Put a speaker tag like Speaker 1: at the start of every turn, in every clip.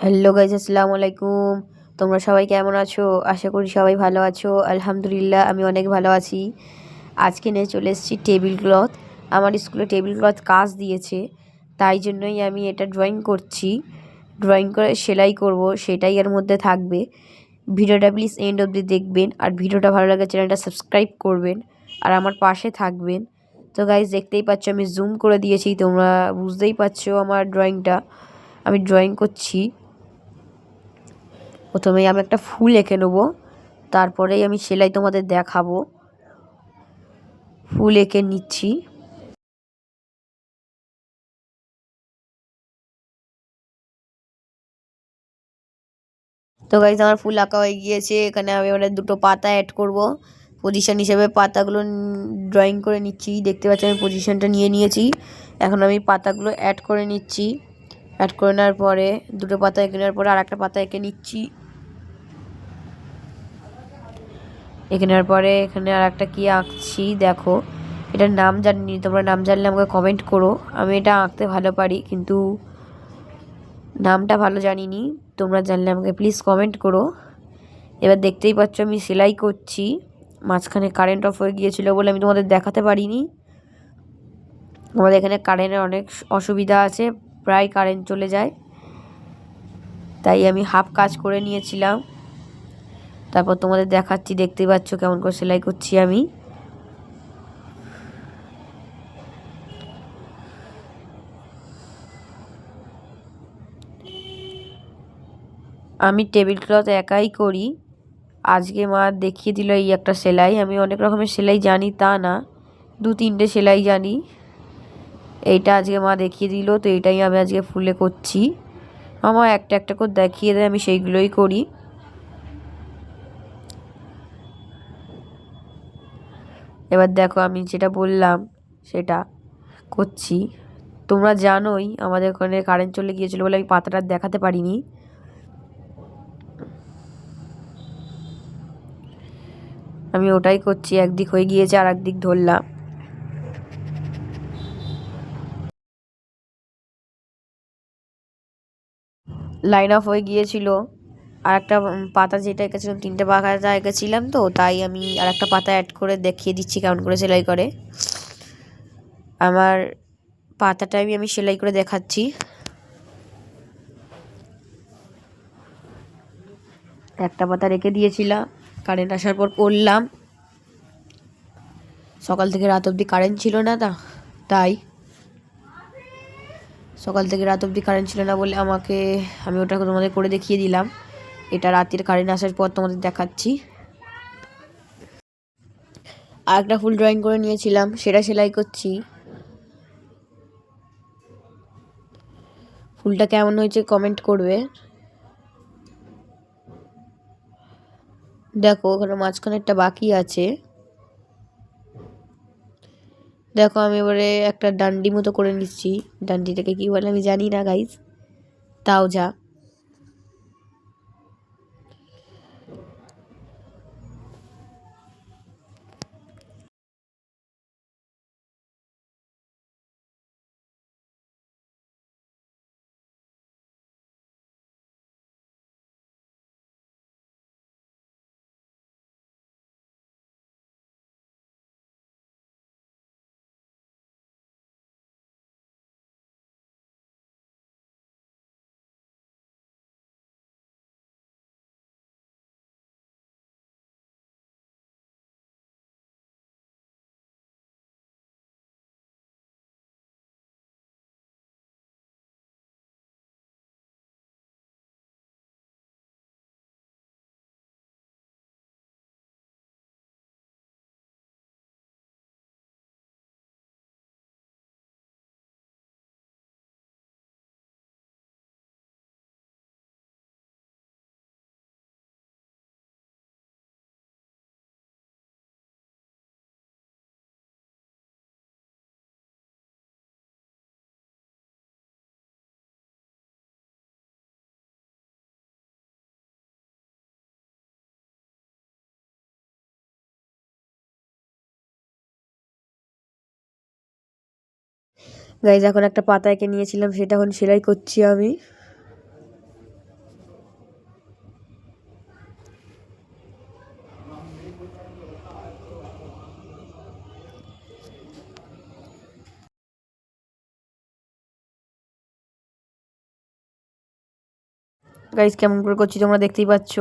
Speaker 1: Hello guys, আসসালামু আলাইকুম। তোমরা সবাই কেমন আছো? আশা করি সবাই ভালো আছো। আলহামদুলিল্লাহ, আমি অনেক ভালো আছি। আজকে নিয়ে চলে এসেছি টেবিল ক্লথ। আমার স্কুলে টেবিল ক্লথ কাজ দিয়েছে, তাই জন্যই আমি এটা ড্রয়িং করছি। ড্রয়িং করে সেলাই করব, সেটাই এর মধ্যে থাকবে। ভিডিওটা প্লিজ এন্ড অবধি দেখবেন, আর ভিডিওটা ভালো লাগে চ্যানেলটা সাবস্ক্রাইব করবেন, আর আমার পাশে থাকবেন। তো গাইজ, দেখতেই পাচ্ছ আমি জুম করে দিয়েছি, তোমরা বুঝতেই পারছো আমার ড্রয়িংটা। আমি ড্রয়িং করছি। প্রথমেই আমি একটা ফুল এঁকে নেবো, তারপরেই আমি সেলাই তোমাদের দেখাবো। ফুল এঁকে নিচ্ছি। তো গাইস, আমার ফুল আঁকা হয়ে গিয়েছে। এখানে আমি মানে দুটো পাতা অ্যাড করব। পজিশন হিসেবে পাতাগুলো ড্রয়িং করে নিচ্ছি। দেখতে পাচ্ছি আমি পজিশনটা নিয়ে নিয়েছি। এখন আমি পাতাগুলো অ্যাড করে নিচ্ছি। অ্যাড করে নেওয়ার পরে দুটো পাতা এঁকে নেওয়ার পরে আর একটা পাতা এঁকে নিচ্ছি। এঁকে নেওয়ার পরে এখানে আর একটা কী আঁকছি দেখো। এটার নাম জানি, তোমরা নাম জানলে আমাকে কমেন্ট করো। আমি এটা আঁকতে ভালো পারি, কিন্তু নামটা ভালো জানিনি। তোমরা জানলে আমাকে প্লিজ কমেন্ট করো। এবার দেখতেই পাচ্ছ আমি সেলাই করছি। মাঝখানে কারেন্ট অফ হয়ে গিয়েছিলো বলে আমি তোমাদের দেখাতে পারিনি। আমাদের এখানে কারেন্টের অনেক অসুবিধা আছে, প্রায় কারেন্ট চলে যায়। তাই আমি হাফ কাজ করে নিয়েছিলাম, তারপর তোমাদের দেখাচ্ছি। দেখতেই পাচ্ছ কেমন করে সেলাই করছি আমি। আমি টেবিল ক্লথ একাই করি। আজকে মা দেখিয়ে দিল এই একটা সেলাই। আমি অনেক রকমের সেলাই জানি তা না, 2-3টে সেলাই জানি। এইটা আজকে মা দেখিয়ে দিল, তো এইটাই আমি আজকে ফুলে করছি। আমার একটা একটা করে দেখিয়ে দেয়, আমি সেইগুলোই করি। এবার দেখো আমি যেটা বললাম সেটা করছি। তোমরা জানোই আমাদের ওখানে কারেন্ট চলে গিয়েছিলো বলে আমি পাতাটা দেখাতে পারিনি। আমি ওটাই করছি। একদিক হয়ে গিয়েছে, আর একদিক ধরলাম। লাইন অফ হয়ে গিয়েছিল। আর একটা পাতা যেটা এঁকেছিলাম, 3টে পাতা এঁকেছিলাম, তো তাই আমি আর একটা পাতা অ্যাড করে দেখিয়ে দিচ্ছি কেমন করে সেলাই করে। আমার পাতাটা আমি সেলাই করে দেখাচ্ছি। একটা পাতা রেখে দিয়েছিলাম, কারেন্ট আসার পর করলাম। সকাল থেকে রাত অবধি কারেন্ট ছিল না, তাই সকাল থেকে রাত অবধি কারেন্ট ছিল না বলে আমি ওটা তোমাদের করে দেখিয়ে দিলাম। এটা রাতের কারেন্ট আসার পর তোমাদের দেখাচ্ছি। আর একটা ফুল ড্রয়িং করে নিয়েছিলাম, সেটা সেলাই করছি। ফুলটা কেমন হয়েছে কমেন্ট করবে। দেখো ওখানে মাঝখানে একটা বাকি আছে। দেখো আমি এবারে একটা ডান্ডি মতো করে নিচ্ছি। ডান্ডিটাকে কি বলে আমি জানি না গাইজ, তাও যা। গাইজ, এখন একটা পাতা এঁকে নিয়েছিলাম, সেটা এখন সেলাই করছি আমি। গাইস কেমন করে করছি তোমরা দেখতেই পাচ্ছ।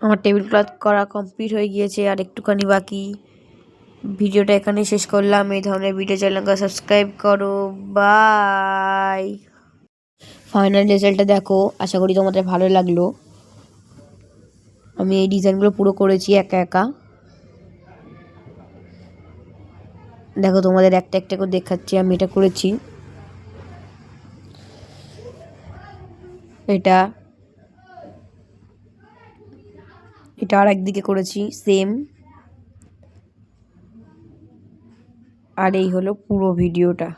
Speaker 1: আমার টেবিল ক্লথ করা কমপ্লিট হয়ে গিয়েছে, আর একটুখানি বাকি। ভিডিওটা এখানে শেষ করলাম। এই ধরনের ভিডিও চ্যানেলকে সাবস্ক্রাইব করো। বাই। ফাইনাল রেজাল্টটা দেখো, আশা করি তোমাদের ভালো লাগলো। আমি এই ডিজাইনগুলো পুরো করেছি একা একা। দেখো তোমাদের একটা একটা করে দেখাচ্ছি আমি এটা করেছি। এটা এটা আর একদিকে করেছি সেম। আর এই হলো পুরো ভিডিওটা।